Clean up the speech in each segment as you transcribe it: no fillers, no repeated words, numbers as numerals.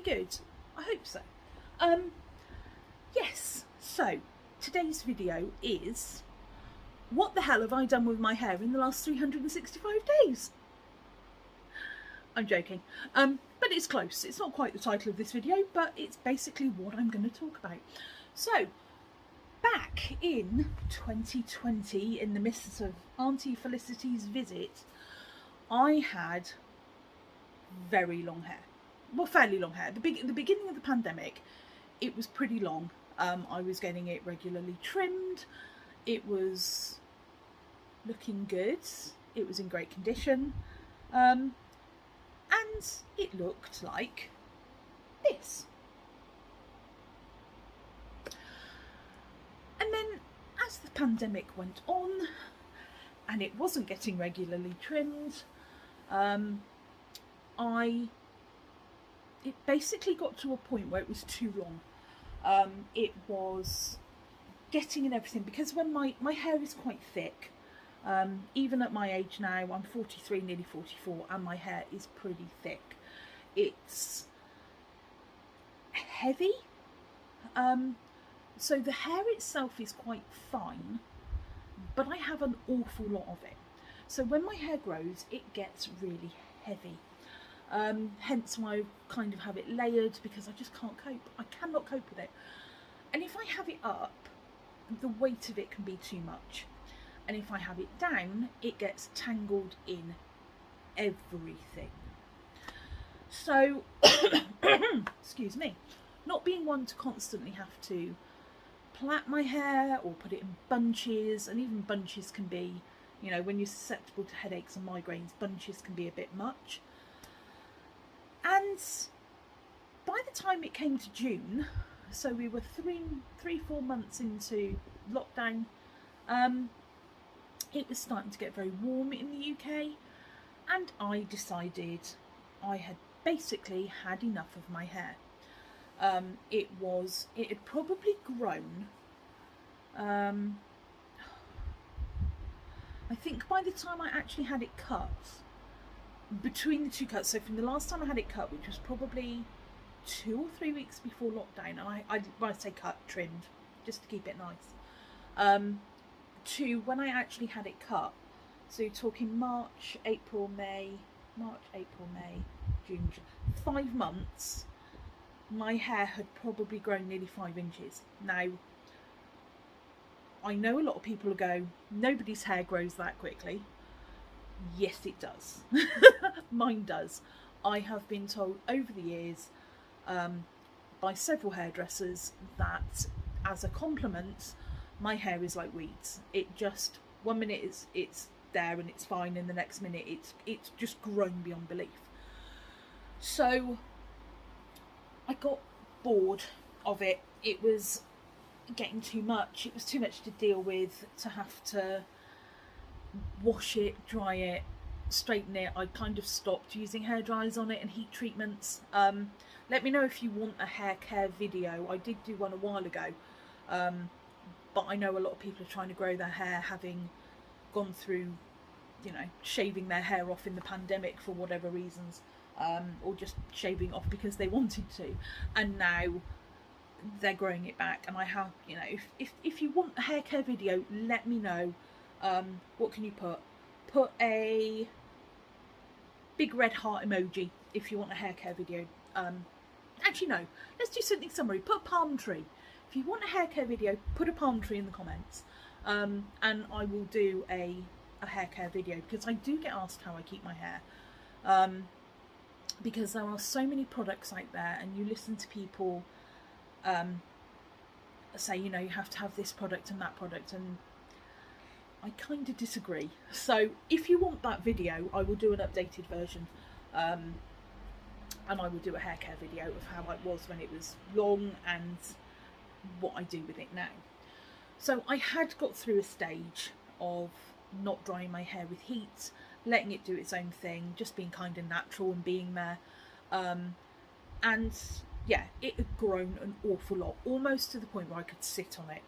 good. I hope so. Yes, so today's video is what the hell have I done with my hair in the last 365 days? I'm joking, but it's close. It's not quite the title of this video, but it's basically what I'm going to talk about. So, back in 2020, in the midst of Auntie Felicity's visit, I had very long hair. Well, fairly long hair. At the beginning of the pandemic, it was pretty long. I was getting it regularly trimmed. It was looking good. It was in great condition. And it looked like this. And then as the pandemic went on and it wasn't getting regularly trimmed, it basically got to a point where it was too long. It was getting in everything, because when my hair is quite thick, even at my age now, I'm 43, nearly 44, and my hair is pretty thick. It's heavy, so the hair itself is quite fine, but I have an awful lot of it. So when my hair grows, it gets really heavy. Hence why I kind of have it layered, because I just can't cope. I cannot cope with it. And if I have it up, the weight of it can be too much. And if I have it down, it gets tangled in everything. So, excuse me, not being one to constantly have to plait my hair or put it in bunches, and even bunches can be, you know, when you're susceptible to headaches and migraines, bunches can be a bit much. And by the time it came to June, so we were 4 months into lockdown, it was starting to get very warm in the UK, and I decided I had basically had enough of my hair. It had probably grown, I think by the time I actually had it cut, between the two cuts, so from the last time I had it cut, which was probably 2 or 3 weeks before lockdown, when I say cut, trimmed, just to keep it nice, to when I actually had it cut, so you're talking March, April, May, June, 5 months, my hair had probably grown nearly 5 inches. Now, I know a lot of people will go, nobody's hair grows that quickly. Yes, it does. Mine does. I have been told over the years by several hairdressers that as a compliment, my hair is like weeds. It just, 1 minute it's there and it's fine, and the next minute it's just grown beyond belief. So I got bored of it. It was getting too much. It was too much to deal with, to have to wash it, dry it, straighten it. I kind of stopped using hair dryers on it and heat treatments. Let me know if you want a hair care video. I did do one a while ago, but I know a lot of people are trying to grow their hair, having gone through, you know, shaving their hair off in the pandemic for whatever reasons, or just shaving off because they wanted to, and now they're growing it back. And I have, you know, if you want a hair care video, let me know. What can you put? Put a big red heart emoji if you want a hair care video. Actually no, let's do something summary. Put a palm tree. If you want a hair care video, put a palm tree in the comments, and I will do a hair care video, because I do get asked how I keep my hair, because there are so many products out there, and you listen to people say, you know, you have to have this product and that product, and I kind of disagree. So if you want that video, I will do an updated version, and I will do a hair care video of how it was when it was long and what I do with it now. So I had got through a stage of not drying my hair with heat, letting it do its own thing, just being kind of natural and being there, and yeah, it had grown an awful lot, almost to the point where I could sit on it.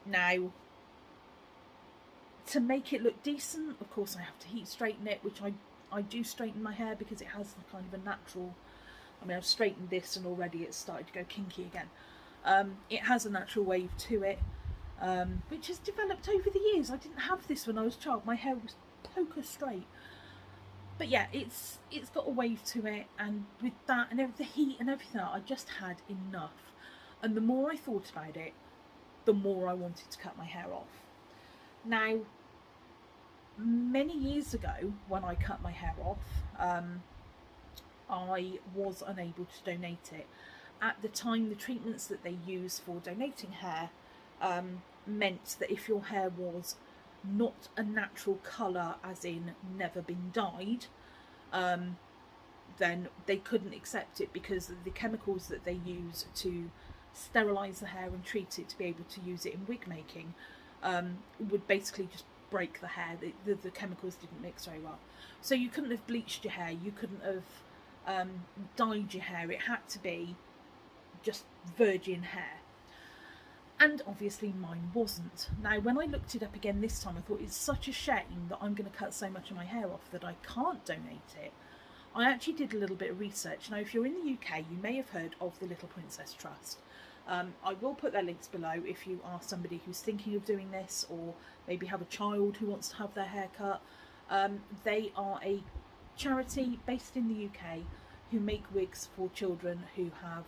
Now, to make it look decent, of course I have to heat straighten it, which I do straighten my hair because it has kind of a natural I mean, I've straightened this and already it's started to go kinky again. It has a natural wave to it, which has developed over the years. I didn't have this when I was a child. My hair was poker straight. But yeah, it's got a wave to it, and with that and the heat and everything, I just had enough. And the more I thought about it, the more I wanted to cut my hair off. Now, many years ago, when I cut my hair off, I was unable to donate it. At the time, the treatments that they use for donating hair meant that if your hair was not a natural colour, as in never been dyed, then they couldn't accept it, because the chemicals that they use to sterilise the hair and treat it to be able to use it in wig making would basically just break the hair. The chemicals didn't mix very well. So you couldn't have bleached your hair, you couldn't have dyed your hair. It had to be just virgin hair. And obviously mine wasn't. Now, when I looked it up again this time, I thought it's such a shame that I'm going to cut so much of my hair off that I can't donate it. I actually did a little bit of research. Now, if you're in the UK, you may have heard of the Little Princess Trust. I will put their links below if you are somebody who's thinking of doing this, or maybe have a child who wants to have their hair cut. They are a charity based in the UK who make wigs for children who have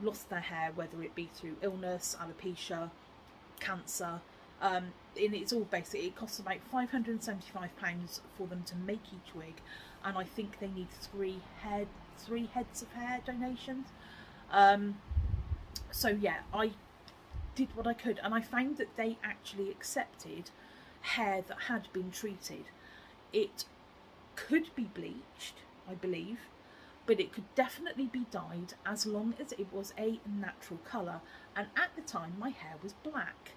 lost their hair, whether it be through illness, alopecia, cancer, and it's all basic. It costs about £575 for them to make each wig, and I think they need three heads of hair donations. So yeah, I did what I could, and I found that they actually accepted hair that had been treated. It could be bleached, I believe, but it could definitely be dyed as long as it was a natural colour. And at the time, my hair was black,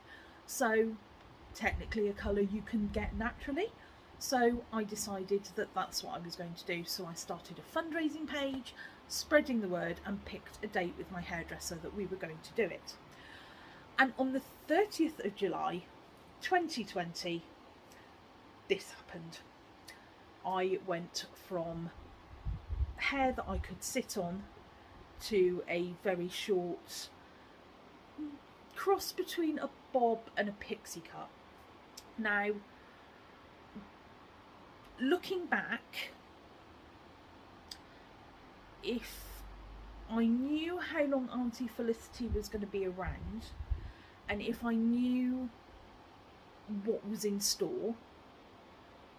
so technically a colour you can get naturally. So I decided that that's what I was going to do. So I started a fundraising page, spreading the word, and picked a date with my hairdresser that we were going to do it. And on the 30th of July 2020, this happened. I went from hair that I could sit on to a very short cross between a bob and a pixie cut. Now, looking back, if I knew how long Auntie Felicity was going to be around, and if I knew what was in store,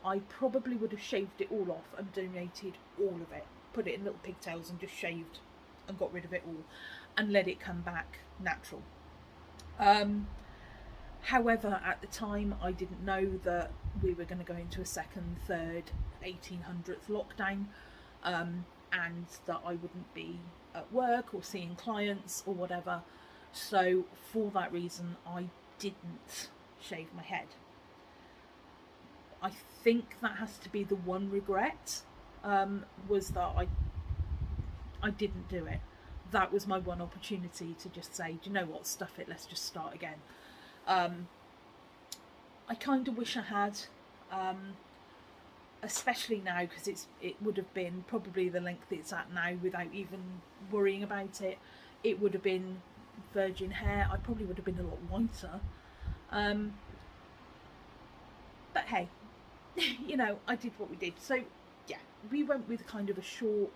I probably would have shaved it all off and donated all of it, put it in little pigtails and just shaved and got rid of it all and let it come back natural. However, at the time, I didn't know that we were going to go into a second, third, 1800th lockdown, and that I wouldn't be at work or seeing clients or whatever. So for that reason, I didn't shave my head. I think that has to be the one regret, was that I didn't do it. That was my one opportunity to just say, do you know what, stuff it, let's just start again. I kind of wish I had, especially now, because it would have been probably the length it's at now without even worrying about it. It would have been virgin hair. I probably would have been a lot whiter. But hey, you know, I did what we did. So yeah, we went with kind of a short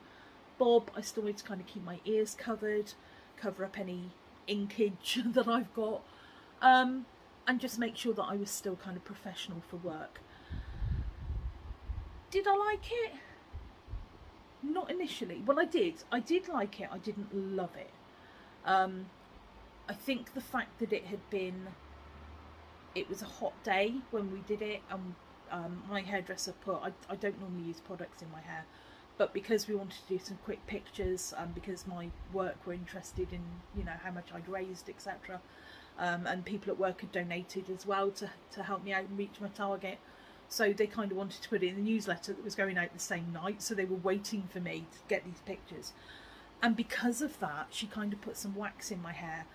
bob. I still need to kind of keep my ears covered, cover up any inkage that I've got, and just make sure that I was still kind of professional for work. Did I like it? Not initially. Well, I did like it. I didn't love it. I think the fact that it was a hot day when we did it, and my hairdresser put, I don't normally use products in my hair, but because we wanted to do some quick pictures, because my work were interested in, you know, how much I'd raised, etc., and people at work had donated as well to help me out and reach my target. So they kind of wanted to put it in the newsletter that was going out the same night, so they were waiting for me to get these pictures. And because of that, she kind of put some wax in my hair,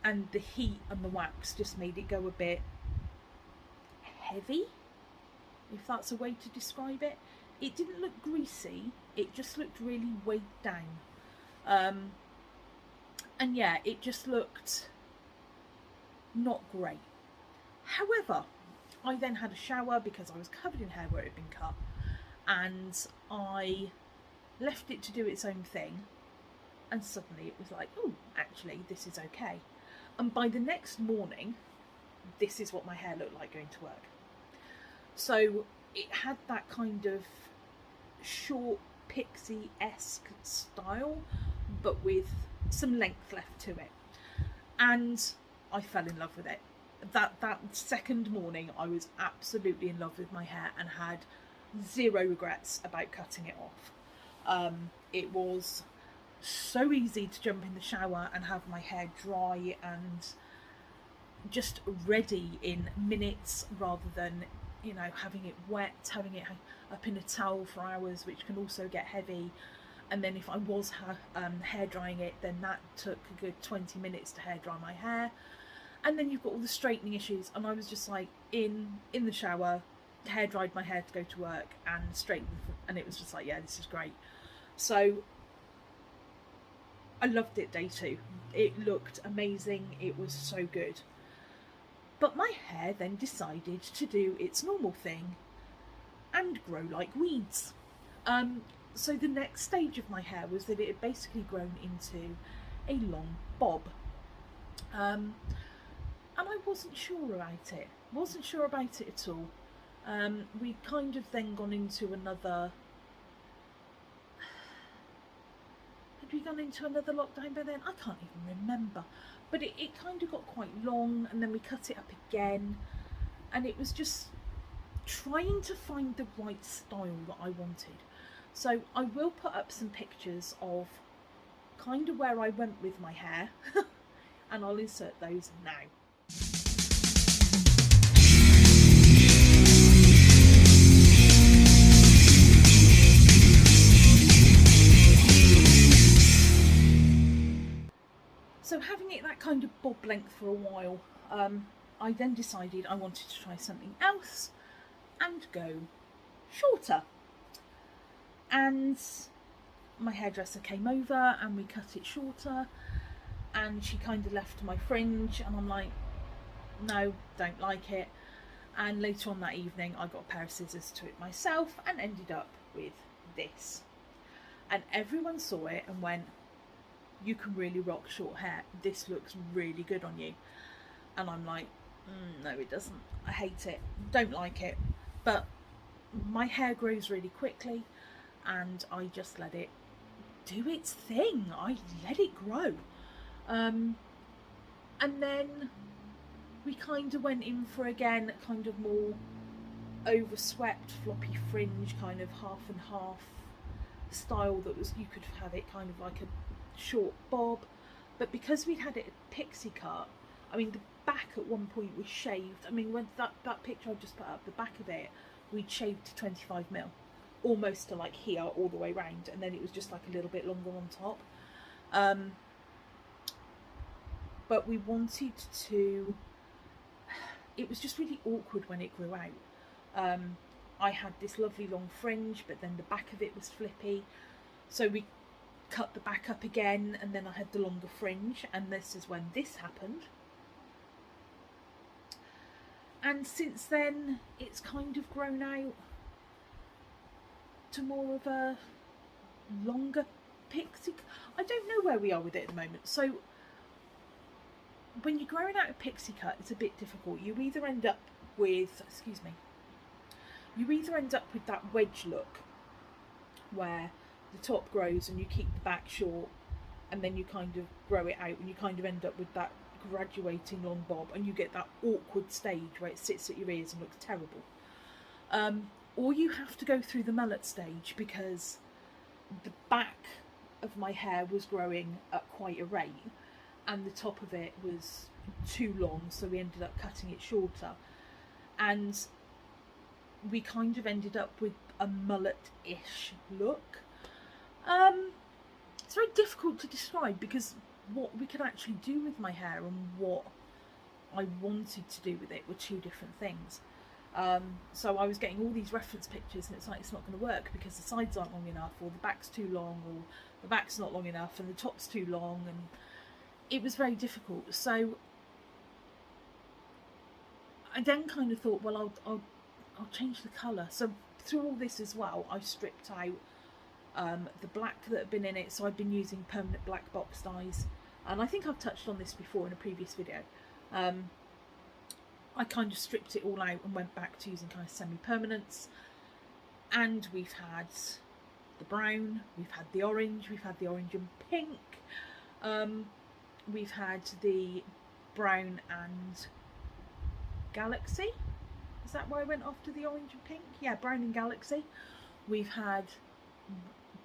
and the heat and the wax just made it go a bit heavy, if that's a way to describe it. It didn't look greasy, it just looked really weighed down. And yeah, it just looked not great. However, I then had a shower because I was covered in hair where it had been cut, and I left it to do its own thing, and suddenly it was like, oh, actually this is okay. And by the next morning, this is what my hair looked like going to work. So it had that kind of short pixie-esque style, but with some length left to it, and I fell in love with it. That second morning I was absolutely in love with my hair and had zero regrets about cutting it off. It was so easy to jump in the shower and have my hair dry and just ready in minutes, rather than, you know, having it wet, having it up in a towel for hours, which can also get heavy. And then if I was hair drying it, then that took a good 20 minutes to hair dry my hair. And then you've got all the straightening issues, and I was just like in the shower, hair dried my hair to go to work and straightened, and it was just like, yeah, this is great. So I loved it day 2. It looked amazing, it was so good. But my hair then decided to do its normal thing and grow like weeds. So the next stage of my hair was that it had basically grown into a long bob. And I wasn't sure about it. Wasn't sure about it at all. We'd kind of then gone into another... Had we gone into another lockdown by then? I can't even remember. But it kind of got quite long, and then we cut it up again. And it was just trying to find the right style that I wanted. So I will put up some pictures of kind of where I went with my hair. And I'll insert those now. So having it that kind of bob length for a while, I then decided I wanted to try something else and go shorter. And my hairdresser came over and we cut it shorter, and she kind of left my fringe, and I'm like, no, don't like it. And later on that evening I got a pair of scissors to it myself and ended up with this. And everyone saw it and went, you can really rock short hair, this looks really good on you. And I'm like, no it doesn't, I hate it, don't like it. But my hair grows really quickly, and I just let it do its thing. I let it grow. And then we kind of went in for, again, kind of more overswept floppy fringe, kind of half and half style that was, you could have it kind of like a short bob. But because we'd had it a pixie cut, I mean, the back at one point was shaved. I mean, when that picture I just put up, the back of it, we'd shaved to 25mm, almost to like here all the way round, and then it was just like a little bit longer on top. But we wanted to, it was just really awkward when it grew out. I had this lovely long fringe, but then the back of it was flippy, so we cut the back up again, and then I had the longer fringe, and this is when this happened. And since then it's kind of grown out to more of a longer pixie. I don't know where we are with it at the moment. So when you're growing out a pixie cut, it's a bit difficult. You either end up with, you either end up with that wedge look where the top grows and you keep the back short, and then you kind of grow it out and you kind of end up with that graduating long bob, and you get that awkward stage where it sits at your ears and looks terrible. Or you have to go through the mullet stage, because the back of my hair was growing at quite a rate and the top of it was too long, so we ended up cutting it shorter, and we kind of ended up with a mullet-ish look. It's very difficult to describe, because what we could actually do with my hair and what I wanted to do with it were two different things. So I was getting all these reference pictures, and it's like, it's not going to work because the sides aren't long enough, or the back's too long, or the back's not long enough and the top's too long, and it was very difficult. So I then kind of thought, well, I'll change the colour. So through all this as well, I stripped out the black that had been in it. So I've been using permanent black box dyes, and I think I've touched on this before in a previous video. I kind of stripped it all out and went back to using kind of semi-permanents. And we've had the brown, we've had the orange and pink, we've had the brown and galaxy. Is that where I went after the orange and pink? Yeah, brown and galaxy. We've had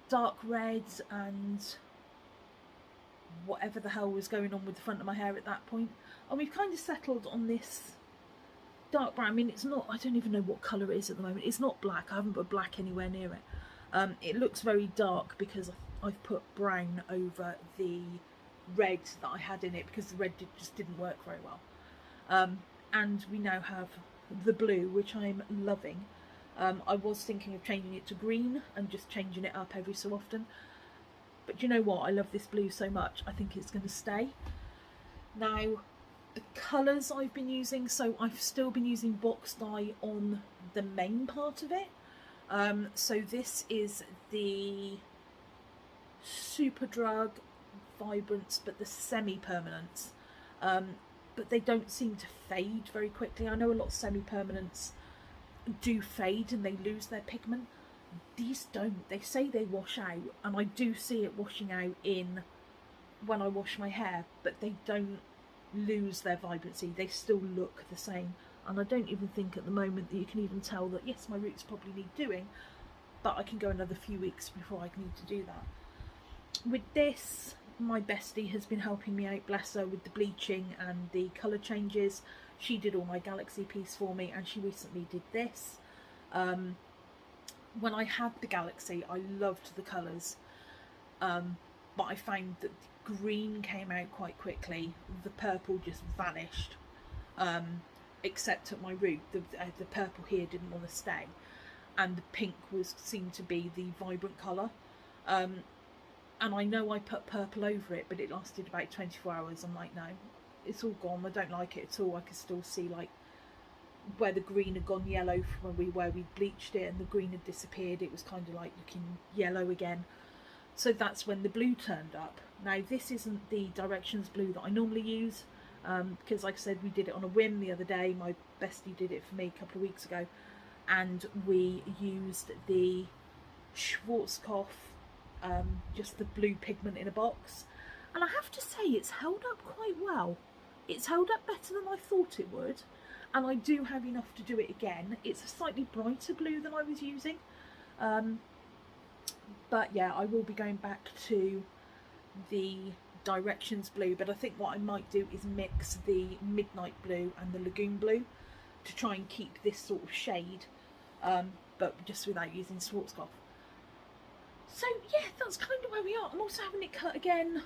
dark reds and whatever the hell was going on with the front of my hair at that point. And we've kind of settled on this dark brown. I mean, it's not, I don't even know what colour it is at the moment. It's not black. I haven't put black anywhere near it. It looks very dark because I've put brown over the red that I had in it, because the red just didn't work very well. And we now have the blue, which I'm loving. I was thinking of changing it to green and just changing it up every so often. But you know what? I love this blue so much. I think it's going to stay. Now, the colours I've been using, so I've still been using box dye on the main part of it. So this is the Superdrug Vibrance, but the semi-permanents. But they don't seem to fade very quickly. I know a lot of semi-permanents do fade and they lose their pigment. These don't. They say they wash out, and I do see it washing out in when I wash my hair, but they don't lose their vibrancy. They still look the same, and I don't even think at the moment that you can even tell that yes, my roots probably need doing, but I can go another few weeks before I need to do that. With this, my bestie has been helping me out, bless her, with the bleaching and the colour changes. She did all my galaxy piece for me, and she recently did this. When I had the galaxy, I loved the colours, but I found that the green came out quite quickly. The purple just vanished, except at my root. The purple here didn't want to stay, and the pink seemed to be the vibrant colour. And I know I put purple over it, but it lasted about 24 hours. I'm like, no, it's all gone. I don't like it at all. I can still see like where the green had gone yellow from where we bleached it, and the green had disappeared. It was kind of like looking yellow again. So that's when the blue turned up. Now this isn't the Directions blue that I normally use, because like I said, we did it on a whim the other day. My bestie did it for me a couple of weeks ago, and we used the Schwarzkopf, just the blue pigment in a box, and I have to say it's held up quite well. It's held up better than I thought it would, and I do have enough to do it again. It's a slightly brighter blue than I was using, but yeah, I will be going back to the Directions blue, but I think what I might do is mix the Midnight blue and the Lagoon blue to try and keep this sort of shade, but just without using Schwarzkopf. So yeah, that's kind of where we are. I'm also having it cut again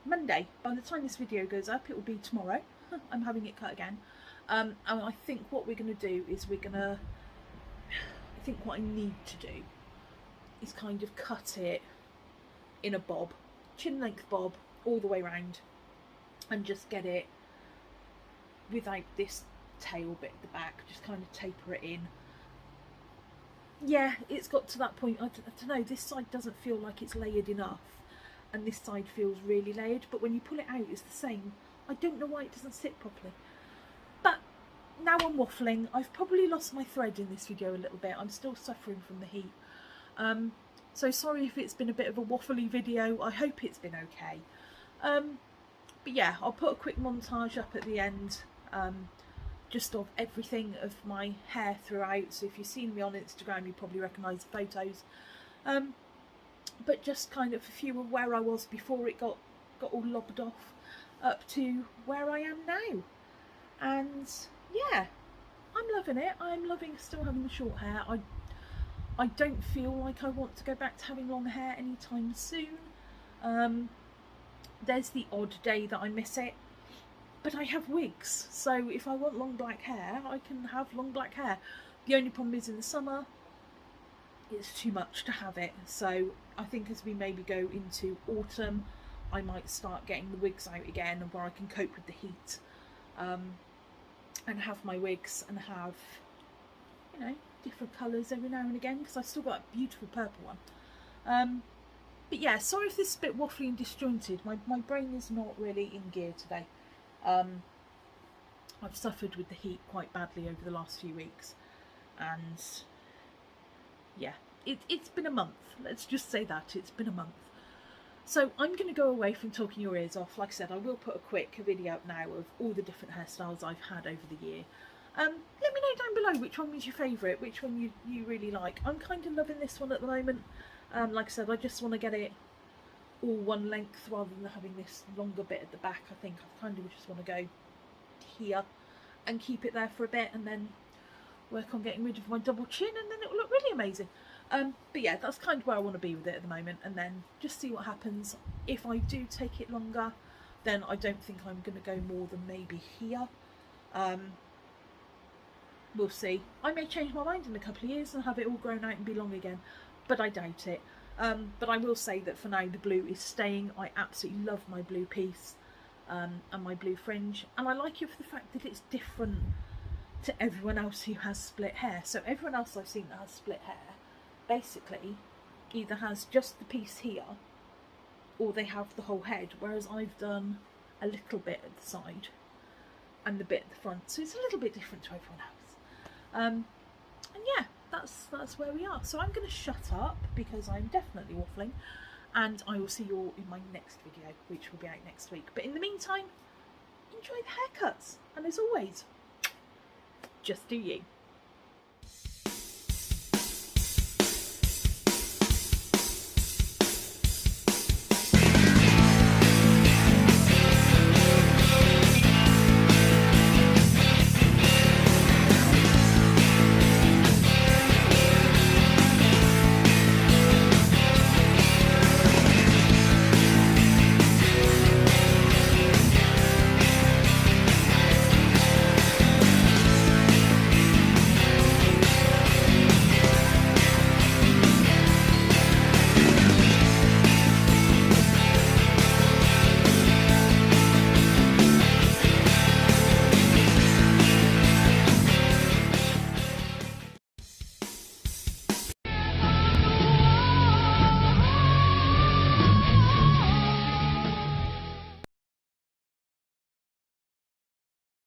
Monday. By the time this video goes up, it will be tomorrow. I'm having it cut again. And I think what we're going to do is I think what I need to do is kind of cut it in a bob, chin length bob, all the way around, and just get it without this tail bit at the back, just kind of taper it in. Yeah, it's got to that point. I don't know, this side doesn't feel like it's layered enough, and this side feels really layered, but when you pull it out it's the same. I don't know why it doesn't sit properly. But now I'm waffling. I've probably lost my thread in this video a little bit. I'm still suffering from the heat. So sorry if it's been a bit of a waffly video. I hope it's been okay. But yeah, I'll put a quick montage up at the end, just of everything of my hair throughout. So if you've seen me on Instagram, you probably recognise the photos. But just kind of a few of where I was before it got all lobbed off, up to where I am now. And yeah, I'm loving it. I'm loving still having the short hair. I don't feel like I want to go back to having long hair anytime soon. There's the odd day that I miss it, but I have wigs, so if I want long black hair, I can have long black hair. The only problem is in the summer, it's too much to have it. So I think as we maybe go into autumn, I might start getting the wigs out again, and where I can cope with the heat, and have my wigs and have, you know, different colours every now and again, because I've still got a beautiful purple one. But yeah, sorry if this is a bit waffly and disjointed. My brain is not really in gear today. I've suffered with the heat quite badly over the last few weeks, and yeah, it's been a month. Let's just say that it's been a month. So I'm going to go away from talking your ears off. Like I said, I will put a quick video up now of all the different hairstyles I've had over the year. Let me know down below which one was your favourite, which one you really like. I'm kind of loving this one at the moment. Like I said, I just want to get it all one length rather than having this longer bit at the back. I think I kind of just want to go here and keep it there for a bit, and then work on getting rid of my double chin, and then it will look really amazing. But yeah, that's kind of where I want to be with it at the moment, and then just see what happens. If I do take it longer, then I don't think I'm going to go more than maybe here. We'll see. I may change my mind in a couple of years and have it all grown out and be long again, but I doubt it. But I will say that for now the blue is staying. I absolutely love my blue piece, and my blue fringe, and I like it for the fact that it's different to everyone else who has split hair. So everyone else I've seen that has split hair basically either has just the piece here or they have the whole head, whereas I've done a little bit at the side and the bit at the front, so it's a little bit different to everyone else. And yeah, that's where we are. So I'm going to shut up because I'm definitely waffling, and I will see you all in my next video, which will be out next week. But in the meantime, enjoy the haircuts, and as always, just do you.